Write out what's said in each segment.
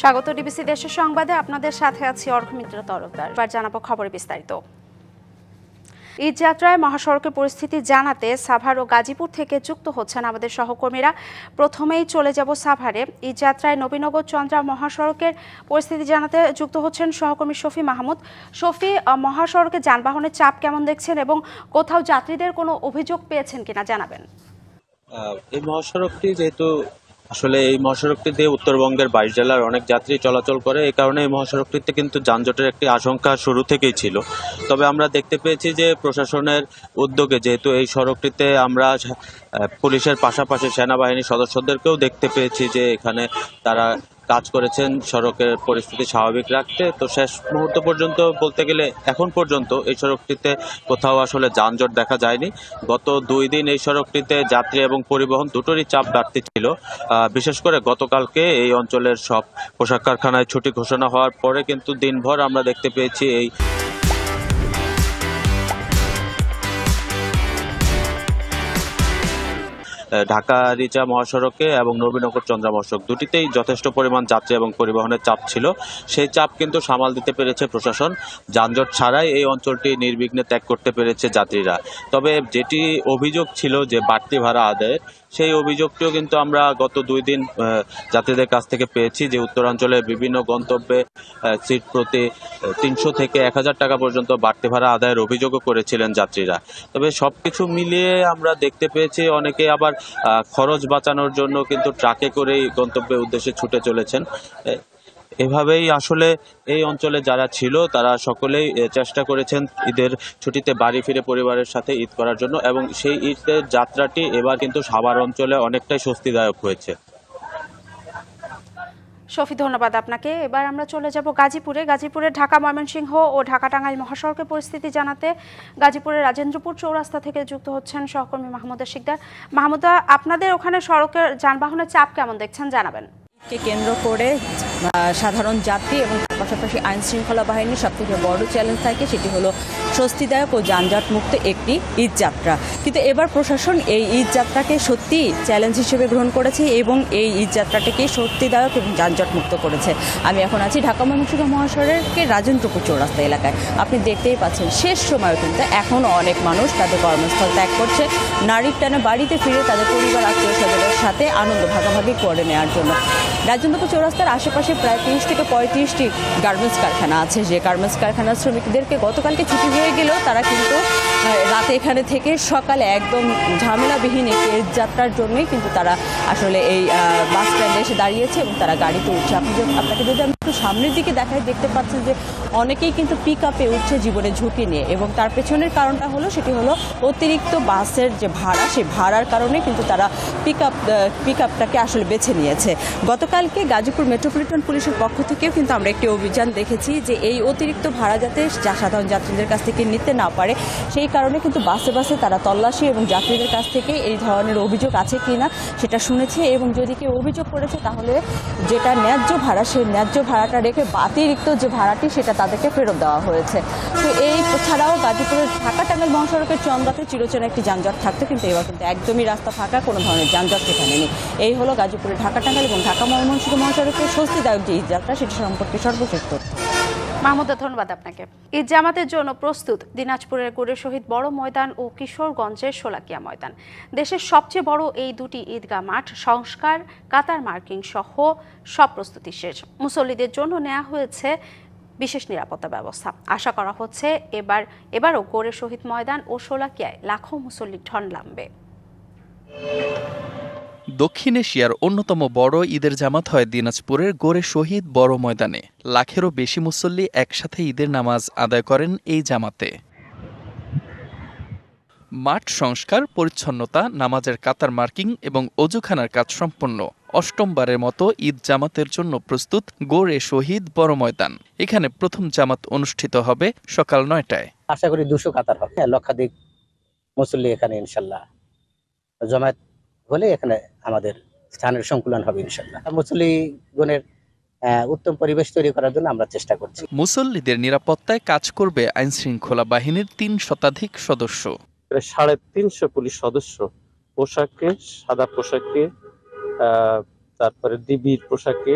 স্বাগত ডিবিসি দেশের সংবাদে আপনাদের সাথে আছি অর্ঘমিত্র তরফদার। এবার জানাবো খবরে বিস্তারিত। ঈদ যাত্রায় মহাসড়কের পরিস্থিতি জানাতে সাভার ও গাজীপুর থেকে যুক্ত হচ্ছেন আমাদের সহকর্মীরা। প্রথমেই চলে যাব সাভারে। ঈদ যাত্রায় নবীনগর চন্দ্রা মহাসড়কের পরিস্থিতি জানাতে যুক্ত হচ্ছেন সহকর্মী শফি মাহমুদ। শফি, মহাসড়কে যানবাহনের চাপ কেমন দেখছেন এবং কোথাও যাত্রীদের কোনো অভিযোগ পেয়েছেন কিনা জানাবেন। এই মহাসড়কটি যেহেতু আসলে এই মহাসড়কটি দিয়ে উত্তরবঙ্গের 22 জেলার অনেক যাত্রী চলাচল করে, এই কারণে এই মহাসড়কটিতে কিন্তু যানজটের একটি আশঙ্কা শুরু থেকেই ছিল। তবে আমরা দেখতে পেয়েছি যে প্রশাসনের উদ্যোগে যেহেতু এই সড়কটিতে আমরা পুলিশের পাশাপাশি সেনাবাহিনীর সদস্যদেরকেও দেখতে পেয়েছি যে এখানে তারা কাজ করেছেন সড়কের পরিস্থিতি স্বাভাবিক রাখতে। তো শেষ মুহূর্ত পর্যন্ত বলতে গেলে এখন পর্যন্ত এই সড়কটিতে কোথাও আসলে যানজট দেখা যায়নি। গত 2 দিন এই সড়কটিতে যাত্রী এবং পরিবহন দুটোরই চাপ বাড়তি ছিল। বিশেষ করে গতকালকে এই অঞ্চলের সব পোশাক কারখানায় ছুটি ঘোষণা হওয়ার পরে কিন্তু দিনভর আমরা দেখতে পেয়েছি এই ঢাকা রিচা মহাসড়কে এবং নবীনগর চন্দ্রা মহাসড়ক দুটিতেই যথেষ্ট পরিমাণ যাত্রী এবং পরিবহনের চাপ ছিল। সেই চাপ কিন্তু সামাল দিতে পেরেছে প্রশাসন। যানজট ছাড়াই এই অঞ্চলটি নির্বিঘ্নে ত্যাগ করতে পেরেছে যাত্রীরা। তবে যেটি অভিযোগ ছিল যে বাড়তি ভাড়া আদায়ের, সেই অভিযোগটিও কিন্তু আমরা গত 2 দিন যাত্রীদের কাছ থেকে পেয়েছি যে উত্তরাঞ্চলের বিভিন্ন গন্তব্যে সিট প্রতি 300 থেকে 1000 টাকা পর্যন্ত বাড়তি ভাড়া আদায়ের অভিযোগও করেছিলেন যাত্রীরা। তবে সবকিছু মিলিয়ে আমরা দেখতে পেয়েছি অনেকে আবার খরচ বাঁচানোর জন্য কিন্তু ট্রাকে করেই গন্তব্যের উদ্দেশ্যে ছুটে চলেছেন। এভাবেই আসলে এই অঞ্চলে যারা ছিল তারা সকলেই চেষ্টা করেছেন ঈদের ছুটিতে বাড়ি ফিরে পরিবারের সাথে ঈদ করার জন্য, এবং সেই ঈদের যাত্রাটি এবার কিন্তু সাভার অঞ্চলে অনেকটাই স্বস্তিদায়ক হয়েছে। শফি, ধন্যবাদ আপনাকে। এবার আমরা চলে যাব গাজীপুরে ঢাকা ময়মনসিংহ ও ঢাকা টাঙ্গাইল মহাসড়কের পরিস্থিতি জানাতে গাজীপুরের রাজেন্দ্রপুর চৌরাস্তা থেকে যুক্ত হচ্ছেন সহকর্মী মাহমুদা শিকদার। মাহমুদা, আপনাদের ওখানে সড়কের যানবাহনের চাপ কেমন দেখছেন জানাবেন। কে কেন্দ্র করে সাধারণ যাত্রী এবং পাশাপাশি আইন শৃঙ্খলা বাহিনীর সবথেকে বড় চ্যালেঞ্জ থাকে সেটি হলো স্বস্তিদায়ক ও যানজট মুক্ত একটি ঈদ যাত্রা। কিন্তু এবার প্রশাসন এই ঈদ যাত্রাকে সত্যি চ্যালেঞ্জ হিসেবে গ্রহণ করেছে এবং এই ঈদ যাত্রাটাকে স্বস্তিদায়ক এবং যানজট মুক্ত করেছে। আমি এখন আছি ঢাকা ময়মনসিংহ মহাসড়কের রাজেন্দ্রপুর চৌরাস্তা এলাকায়। আপনি দেখতেই পাচ্ছেন শেষ সময় কিন্তু এখনও অনেক মানুষ তাদের কর্মস্থল ত্যাগ করছে নারীর টানে বাড়িতে ফিরে তাদের পরিবার আত্মীয় স্বজনের সাথে আনন্দ ভাগাভাগি করে নেওয়ার জন্য। রাজেন্দ্রপুর চৌরাস্তার আশেপাশে প্রায় 30 থেকে 35টি গার্মেন্টস কারখানা আছে, যে গার্মেন্টস কারখানার শ্রমিকদেরকে গতকালকে ছুটি হয়ে গেলেও তারা কিন্তু রাতে এখানে থেকে সকালে একদম ঝামেলাবিহীন একটি যাত্রার জন্যই কিন্তু তারা আসলে এই বাস স্ট্যান্ডে এসে দাঁড়িয়েছে এবং তারা গাড়িতে উঠছে। আপনাকে যদি আমি একটু সামনের দিকে দেখাই, দেখতে পাচ্ছেন যে অনেকেই কিন্তু পিক আপে উঠছে জীবনের ঝুঁকি নিয়ে, এবং তার পেছনের কারণটা হলো সেটি হলো অতিরিক্ত বাসের যে ভাড়া, সেই ভাড়ার কারণে কিন্তু তারা পিক আপটাকে আসলে বেছে নিয়েছে। গতকালকে গাজীপুর মেট্রোপলিটন পুলিশের পক্ষ থেকেও কিন্তু আমরা একটি অভিযান দেখেছি যে এই অতিরিক্ত ভাড়া যাতে সাধারণ যাত্রীদের কাছ থেকে নিতে না পারে, সেই কারণে কিন্তু বাসে তারা তল্লাশি এবং যাত্রীদের কাছ থেকে এই ধরনের অভিযোগ আছে কিনা সেটা শুনেছে, এবং যদি কেউ অভিযোগ করেছে তাহলে যেটা ন্যায্য ভাড়া সেই ন্যায্য ভাড়াটা রেখে অতিরিক্ত যে ভাড়াটি সেটা তাদেরকে ফেরত দেওয়া হয়েছে। তো এই ছাড়াও গাজীপুরের ঢাকা টাঙ্গাইল মহাসড়কের চন্দ্রাতে চিরচেনা একটি যানজট থাকতো, কিন্তু এবার কিন্তু একদমই রাস্তা ফাঁকা, কোনো ধরনের যানজট সেখানে নেই। এই হলো গাজীপুরের ঢাকা টাঙ্গাইল এবং ঢাকা ময়মনসিংহ মহাসড়কের স্বস্তিদায়ক যে ঈদ যাত্রা সেটি সম্পর্কে সর্বশেষ তথ্য। মাহমুদা, ধন্যবাদ আপনাকে। ঈদ জামাতের জন্য প্রস্তুত দিনাজপুরের গোরে শহীদ বড় ময়দান ও কিশোরগঞ্জের শোলাকিয়া ময়দান। দেশের সবচেয়ে বড় এই দুটি ঈদগাহ মাঠ সংস্কার, কাতার মার্কিং সহ সব প্রস্তুতি শেষ। মুসল্লিদের জন্য নেওয়া হয়েছে বিশেষ নিরাপত্তা ব্যবস্থা। আশা করা হচ্ছে এবারও গোরে শহীদ ময়দান ও শোলাকিয়ায় লাখো মুসল্লির ঢল নামবে। দক্ষিণ এশিয়ার অন্যতম বড় ঈদের জামাত হয় দিনাজপুরের গোরে শহীদ বড় ময়দানে। লাখেরও বেশি মুসল্লি একসাথে ঈদের নামাজ আদায় করেন এই জামাতে। মাঠ সংস্কার, পরিচ্ছন্নতা, নামাজের কাতার মার্কিং এবং অজুখানার কাজ সম্পন্ন। অষ্টমবারের মতো ঈদ জামাতের জন্য প্রস্তুত গোরে শহীদ বড় ময়দান। এখানে প্রথম জামাত অনুষ্ঠিত হবে সকাল 9টায়। আশা করি 200 কাতার হবে, লক্ষাধিক মুসল্লি এখানে ইনশাল্লাহ জমায়েত হলে এখানে আমাদের স্থানের সংকুলন হবে ইনশাল্লাহ। মুসল্লি গণের উত্তম পরিবেশ তৈরি করার জন্য আমরা চেষ্টা করছি। মুসল্লিদের নিরাপত্তায় কাজ করবে আইন শৃঙ্খলা বাহিনীর 3 শতাধিক সদস্য। 350 পুলিশ সদস্য পোশাকে, সাদা পোশাকে, তারপরে ডিবির পোশাকে,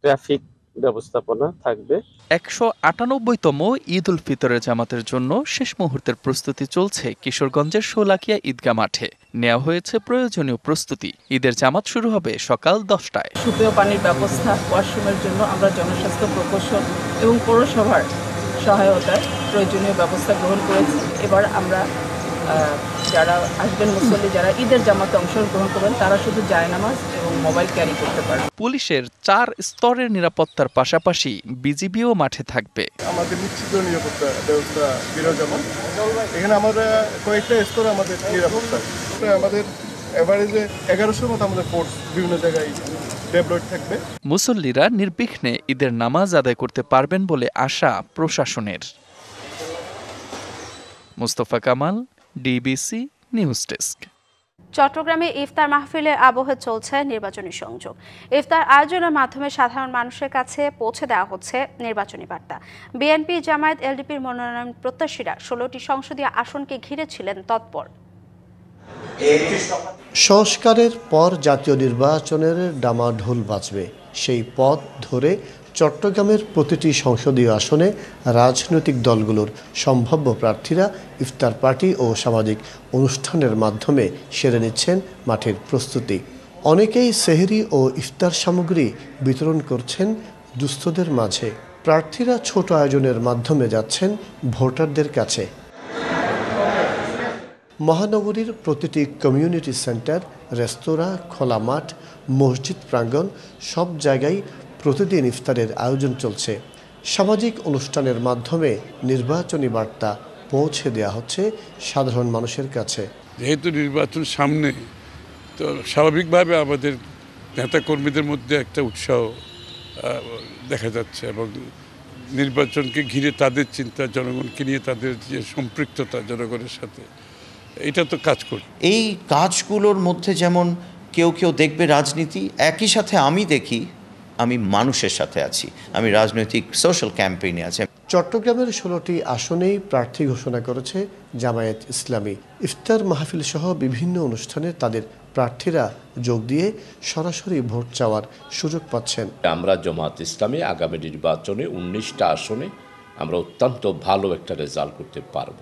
ট্রাফিক ব্যবস্থাপনা থাকবে। 198তম ঈদ উল ফিতরের জামাতের জন্য শেষ মুহূর্তের প্রস্তুতি চলছে কিশোরগঞ্জের শোলাকিয়া ঈদগাহ মাঠে। নেওয়া হয়েছে প্রয়োজনীয় প্রস্তুতি। ঈদের জামাত শুরু হবে সকাল 10টায়। সুপেয় পানির ব্যবস্থা, ওয়াশরুমের জন্য আমরা জনস্বাস্থ্য প্রকৌশল এবং পৌরসভার সহায়তায় প্রয়োজনীয় ব্যবস্থা গ্রহণ করেছি। এবার আমরা যারা আসবেন মুসল্লি, যারা ঈদের জামাতে অংশগ্রহণ করবেন, তারা শুধু জায়নামাজ এবং মোবাইল ক্যারি করতে পারবেন। পুলিশের 4 স্তরের নিরাপত্তার পাশাপাশি বিজিবিও মাঠে থাকবে। আমাদের নিশ্চিত নিরাপত্তা ব্যবস্থা বিরাজমান। এখানে আমরা কয়েকটা স্তরে আমাদের নিরাপত্তা, আমাদের এভারেজে 1100 মতো আমাদের ফোর্স বিভিন্ন জায়গায় ডেপ্লয়েড থাকবে। মুসল্লিরা নির্বিঘ্নে ঈদের নামাজ আদায় করতে পারবেন বলে আশা প্রশাসনের। Mustafa Kamal, DBC news desk. চট্টগ্রামে ইফতার মাহফিলের আবহে চলছে নির্বাচনী সংযোগ। ইফতার আয়োজনের মাধ্যমে সাধারণ মানুষের কাছে পৌঁছে দেওয়া হচ্ছে নির্বাচনী বার্তা। বিএনপি, জামায়াত, এলডিপির মনোনয়ন প্রত্যাশীরা 16টি সংসদীয় আসনকে ঘিরে ছিলেন তৎপর। সংস্কারের পর জাতীয় নির্বাচনের ডামাঢোল বাজবে। সেই পথ ধরে চট্টগ্রামের প্রতিটি সংসদীয় আসনে রাজনৈতিক দলগুলোর সম্ভাব্য প্রার্থীরা ইফতার পার্টি ও সামাজিক অনুষ্ঠানের মাধ্যমে সেরে নিচ্ছেন মাঠের প্রস্তুতি। অনেকেই সেহরি ও ইফতার সামগ্রী বিতরণ করছেন দুস্থদের মাঝে। প্রার্থীরা ছোট আয়োজনের মাধ্যমে যাচ্ছেন ভোটারদের কাছে। মহানগরীর প্রতিটি কমিউনিটি সেন্টার, রেস্তোরাঁ, খোলা মাঠ, মসজিদ প্রাঙ্গণ সব জায়গায় প্রতিদিন ইফতারের আয়োজন চলছে। সামাজিক অনুষ্ঠানের মাধ্যমে নির্বাচনী বার্তা পৌঁছে দেওয়া হচ্ছে সাধারণ মানুষের কাছে। যেহেতু নির্বাচন সামনে, তো স্বাভাবিকভাবে আমাদের নেতাকর্মীদের মধ্যে একটা উৎসাহ দেখা যাচ্ছে এবং নির্বাচনকে ঘিরে তাদের চিন্তা, জনগণকে নিয়ে তাদের যে সম্পৃক্ততা জনগণের সাথে, এটা তো কাজ করছে। এই কাজগুলোর মধ্যে যেমন কেউ কেউ দেখবে রাজনীতি, একই সাথে আমি দেখি আমি মানুষের সাথে আছি, আমি রাজনৈতিক সোশ্যাল ক্যাম্পেইনে আছি। চট্টগ্রামের 16টি আসনেই প্রার্থী ঘোষণা করেছে জামায়াত ইসলামী। ইফতার মাহফিল সহ বিভিন্ন অনুষ্ঠানে তাদের প্রার্থীরা যোগ দিয়ে সরাসরি ভোট চাওয়ার সুযোগ পাচ্ছেন। আমরা জামায়াত ইসলামী আগামী নির্বাচনে 19টা আসনে আমরা অত্যন্ত ভালো একটা রেজাল্ট করতে পারব।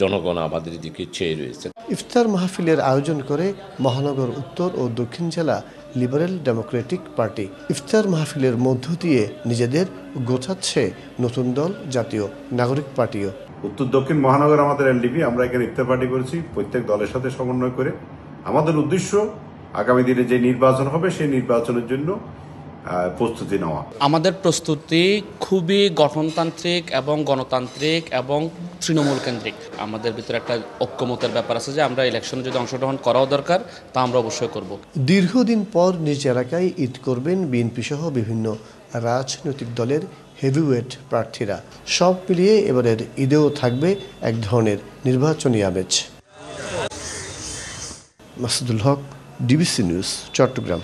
জনগণ আমাদের দিকে চেয়ে রয়েছে। ইফতার মাহফিলের আয়োজন করে মহানগর উত্তর ও দক্ষিণ জেলা লিবারেল ডেমোক্রেটিক পার্টি। ইফতার মাহফিলের মধ্য দিয়ে নিজেদের গোছাচ্ছে নতুন দল জাতীয় নাগরিক পার্টিও। উত্তর দক্ষিণ মহানগর আমাদের এলডিপি, আমরা এখানে ইফতার পার্টি করেছি প্রত্যেক দলের সাথে সমন্বয় করে। আমাদের উদ্দেশ্য আগামী দিনে যে নির্বাচন হবে সেই নির্বাচনের জন্য প্রস্তুতি নেওয়া। আমাদের প্রস্তুতি খুবই গঠনতান্ত্রিক এবং গণতান্ত্রিক এবং তৃণমূল কেন্দ্রিক। আমাদের ভিতরে একটা ঐক্যমতের ব্যাপার আছে যে আমরা ইলেকশনে যদি অংশগ্রহণ করাও দরকার, তা আমরা অবশ্যই করব। দীর্ঘদিন পর নিজ এলাকায় ঈদ করবেন বিএনপি সহ বিভিন্ন রাজনৈতিক দলের হেভিওয়েট প্রার্থীরা। সব মিলিয়ে এবারের ঈদেও থাকবে এক ধরনের নির্বাচনী আমেজ। মাসুদুল হক, ডিবিসি নিউজ, চট্টগ্রাম।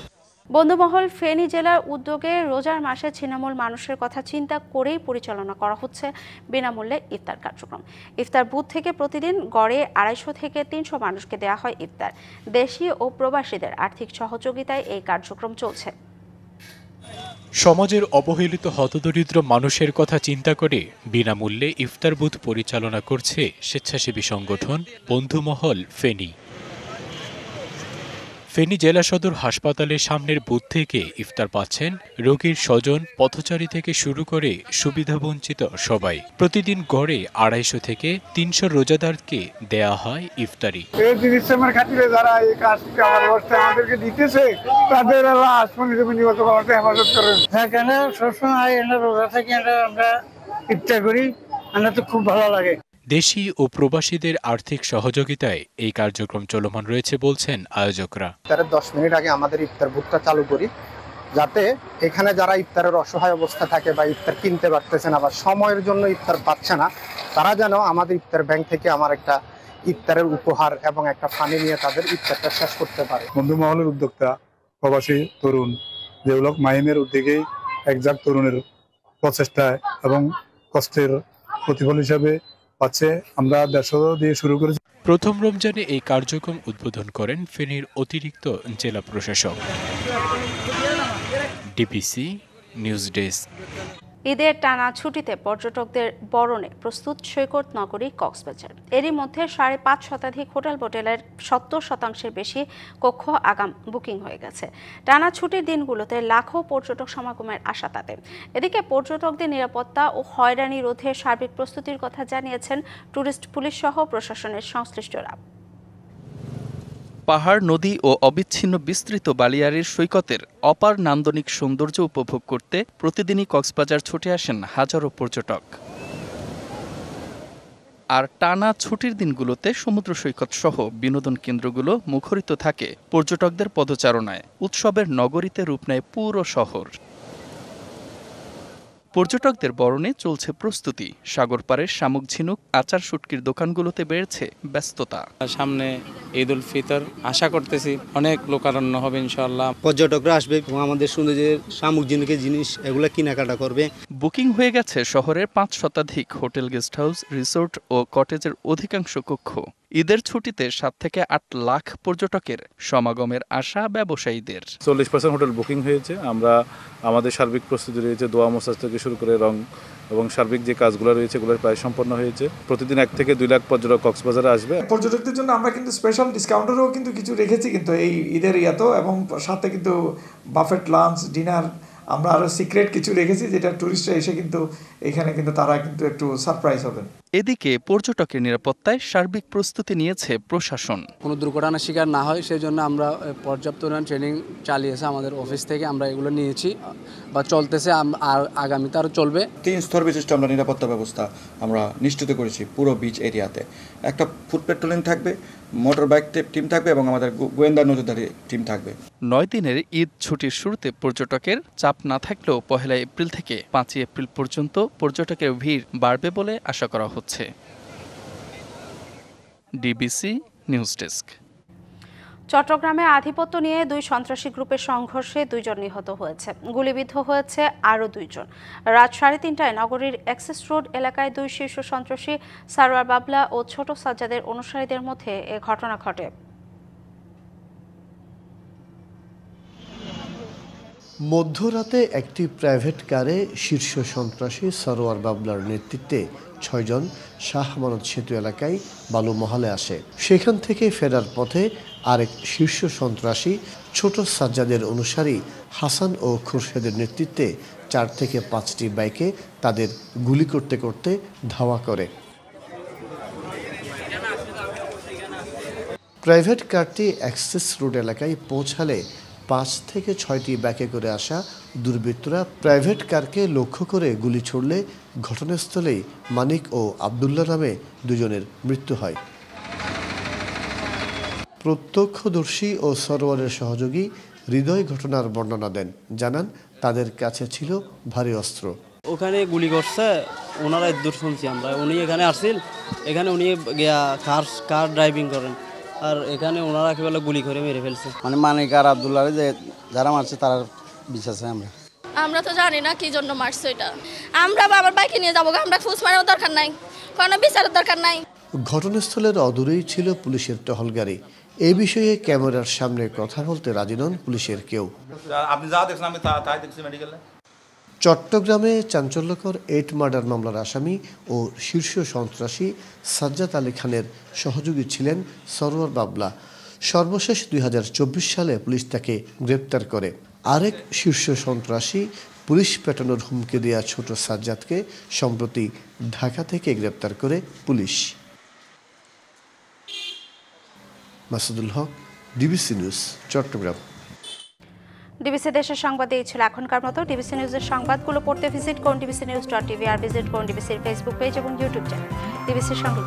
বন্ধুমহল ফেনী জেলার উদ্যোগে রোজার মাসে ছিন্নমূল মানুষের কথা চিন্তা করেই পরিচালনা করা হচ্ছে বিনামূল্যে ইফতার কার্যক্রম। ইফতার বুথ থেকে প্রতিদিন গড়ে 250 থেকে 300 মানুষকে দেওয়া হয় ইফতার। দেশি ও প্রবাসীদের আর্থিক সহযোগিতায় এই কার্যক্রম চলছে। সমাজের অবহেলিত হতদরিদ্র মানুষের কথা চিন্তা করে বিনামূল্যে ইফতার বুথ পরিচালনা করছে স্বেচ্ছাসেবী সংগঠন বন্ধুমহল ফেনী। ফেনী জেলা সদর হাসপাতালের সামনের বুথ থেকে ইফতার পাচ্ছেন রোগীর স্বজন, পথচারী থেকে শুরু করে সুবিধাবঞ্চিত সবাই। প্রতিদিন গড়ে 250 থেকে 300 রোজাদারকে দেয়া হয় ইফতারি। যারা এই কাজটা আমাদেরকে দিতেছে তাদের এখানে সবসময় রোজা থেকে আমরা ইফতার করি, আমরা তো খুব ভালো লাগে। দেশি ও প্রবাসীদের আর্থিক সহযোগিতায় এই কার্যক্রম চলমান রয়েছে বলছেন আয়োজকরা। তার 10 মিনিট আগে আমাদের ইফতার বুথটা চালু করি, যাতে এখানে যারা ইফতারের অসহায় অবস্থা থাকে বা ইফতার কিনতে পারতেছে না বা সময়ের জন্য ইফতার পাচ্ছে না, তারা যেন আমাদের ইফতার ব্যাংক থেকে আমার একটা ইফতারের উপহার এবং একটা ফানি নিয়ে তাদের ইফতারটা শেষ করতে পারে। বন্ধুমহলের উদ্যোক্তা প্রবাসী তরুণ যেগুলো মাইনের উদ্যোগে একজাক তরুণের প্রচেষ্টায় এবং কষ্টের প্রতিফল হিসাবে পাচ্ছে আমরা 150 দিয়ে শুরু করেছি। প্রথম রমজানে এই কার্যক্রম উদ্বোধন করেন ফেনীর অতিরিক্ত জেলা প্রশাসক। DBC news desk. ঈদের টানা ছুটিতে পর্যটকদের বরণে প্রস্তুত সৈকত নগরী কক্সবাজার। এরই মধ্যে ৫.৫ শতাধিক হোটেলের ৭০% বেশি কক্ষ আগাম বুকিং হয়ে গেছে। টানা ছুটির দিনগুলোতে লাখো পর্যটক সমাগমের আশা তাদের। এদিকে পর্যটকদের নিরাপত্তা ও হয়রানি রোধে সার্বিক প্রস্তুতির কথা জানিয়েছেন ট্যুরিস্ট পুলিশ সহ প্রশাসনের সংশ্লিষ্টরা। পাহাড়, নদী ও অবিচ্ছিন্ন বিস্তৃত বালিয়াড়ির সৈকতের অপার নান্দনিক সৌন্দর্য উপভোগ করতে প্রতিদিনই কক্সবাজার ছুটে আসেন হাজারো পর্যটক। আর টানা ছুটির দিনগুলোতে সমুদ্র সৈকত সহ বিনোদন কেন্দ্রগুলো মুখরিত থাকে পর্যটকদের পদচারণায়। উৎসবের নগরীতে রূপ নেয় পুরো শহর। পর্যটকদের বরণে চলছে প্রস্তুতি। সাগর পাড়ের শামুক ঝিনুক, আচার শুটকির দোকানগুলোতে বেড়েছে ব্যস্ততা। সামনে ঈদ উল ফিতর, আশা করতেছি অনেক লোকারণ্য হবে ইনশাআল্লাহ। পর্যটকরা আসবে এবং আমাদের সৌন্দর্যের শামুক ঝিনুকের জিনিস এগুলো কেনাকাটা করবে। বুকিং হয়ে গেছে শহরের ৫ শতাধিক হোটেল, গেস্ট হাউস, রিসোর্ট ও কটেজের অধিকাংশ কক্ষ। ঈদের ছুটিতে ৭ থেকে ৮ লাখ পর্যটকের সমাগমের আশা ব্যবসায়ীদের। ৪০% হোটেল বুকিং হয়েছে। আমাদের সার্বিক প্রস্তুতি রয়েছে, দোয়া মোসাজ থেকে শুরু করে রং এবং সার্বিক যে কাজগুলো রয়েছে এগুলো প্রায় সম্পন্ন হয়েছে। প্রতিদিন ১ থেকে ২ লাখ পর্যটক কক্সবাজারে আসবে। পর্যটকদের জন্য আমরা কিন্তু স্পেশাল ডিসকাউন্টেরও কিন্তু কিছু রেখেছি কিন্তু এই ঈদের ইয়াতেও, এবং সাথে কিন্তু বাফেট লাঞ্চ, ডিনার আমরা আরো সিক্রেট কিছু রেখেছি, যেটা টুরিস্টরা এসে কিন্তু এখানে কিন্তু তারা কিন্তু একটু সারপ্রাইজ হবেন। এদিকে পর্যটকের নিরাপত্তায় সার্বিক প্রস্তুতি নিয়েছে প্রশাসন। কোনো দুর্ঘটনার শিকার না হয় সেই জন্য আমরা পর্যাপ্ত ট্রেনিং চালিয়েছে আমাদের অফিস থেকে, আমরা এগুলো নিয়েছি বা চলতেছে, আর আগামীতে আরও চলবে। ৩ স্তর বিশিষ্ট আমরা নিরাপত্তা ব্যবস্থা আমরা নিশ্চিত করেছি পুরো বিচ এরিয়াতে। একটা ফুট পেট্রোলিং থাকবে, মোটর বাইক টিম থাকবে এবং আমাদের গোয়েন্দা নজরদারি টিম থাকবে। ৯ দিনের ঈদ ছুটির শুরুতে পর্যটকের চাপ না থাকলেও ১ এপ্রিল থেকে ৫ এপ্রিল পর্যন্ত পর্যটকের ভিড় বাড়বে বলে আশা করা হচ্ছে। DBC news desk. চট্টগ্রামে আধিপত্য নিয়ে ২ সন্ত্রাসী গ্রুপের সংঘর্ষে ২ জন নিহত হয়েছে, গুলিবিদ্ধ হয়েছে আরও ২ জন। রাত ৩:৩০টায় নগরীর অ্যাক্সেস রোড এলাকায় ২ শীর্ষ সন্ত্রাসী সারোয়ার বাবলা ও ছোট সাজ্জাদের অনুসারীদের মধ্যে এ ঘটনা ঘটে। মধ্যরাতে একটি প্রাইভেট কারে শীর্ষ সন্ত্রাসী সারোয়ার বাবলার নেতৃত্বে ৬ জন শাহ আমানত সেতু এলাকায় বালু মহালে আসে। সেখান থেকে ফেরার পথে আরেক শীর্ষ সন্ত্রাসী ছোট সাজ্জাদের অনুসারী হাসান ও খুরশেদের নেতৃত্বে ৪ থেকে ৫টি বাইকে তাদের গুলি করতে করতে ধাওয়া করে। প্রাইভেট কারটি অ্যাক্সেস রোড এলাকায় পৌঁছালে ৫ থেকে ৬টি ব্যাকে করে আসা দুর্বৃত্তরা প্রাইভেট কারকে লক্ষ্য করে গুলি ছুড়লে ঘটনাস্থলেই মানিক ও আবদুল্লাহ নামে ২ জনের মৃত্যু হয়। প্রত্যক্ষদর্শী ও সরোয়ারের সহযোগী হৃদয় ঘটনার বর্ণনা দেন, জানান তাদের কাছে ছিল ভারী অস্ত্র। ওখানে গুলি করছে, ওনারা দূর শুনছি আমরা। উনি এখানে আসছিল, এখানে উনি কার ড্রাইভিং করেন, আর এখানে ওনারা কি বলে গুলি করে মেরে ফেলছে। মানে মানিক আর আবদুল্লাহ যে যারা মারছে তারা বিশ্বাসে আমরা তো জানি না কি জন্য মারছে এটা। আমরা বাবার বাইকে নিয়ে যাবো, আমরা ফুস মারার দরকার নাই, কোনো বিচারের দরকার নাই। ঘটনাস্থলের অদূরেই ছিল পুলিশের টহল গাড়ি। এই বিষয়ে ক্যামেরার সামনে কথা বলতে রাজি নন পুলিশের কেউ। আপনি যা দেখছেন আমি তাই দেখছি মেডিকেলে। চট্টগ্রামে চাঞ্চল্যকর 8 মার্ডার মামলার আসামি ও শীর্ষ সন্ত্রাসী সাজ্জাদ আলী খানের সহযোগী ছিলেন সরোয়ার বাবলা। সর্বশেষ ২০২৪ সালে পুলিশ তাকে গ্রেপ্তার করে। আরেক শীর্ষ সন্ত্রাসী পুলিশ পেটানোর হুমকি দেয়া ছোট সাজ্জাদকে সম্প্রতি ঢাকা থেকে গ্রেপ্তার করে পুলিশ। মাসুদুল হক, ডিবিসি নিউজ, চট্টগ্রাম। ডিবিসি দেশের সংবাদে এই ছিল এখনকার মতো। ডিবিসি নিউজের সংবাদগুলো পড়তে ভিজিট করুন dbcnews.tv আর ভিজিট করুন ডিবিসির ফেসবুক পেজ এবং ইউটিউব চ্যানেল। ডিবিসির সঙ্গে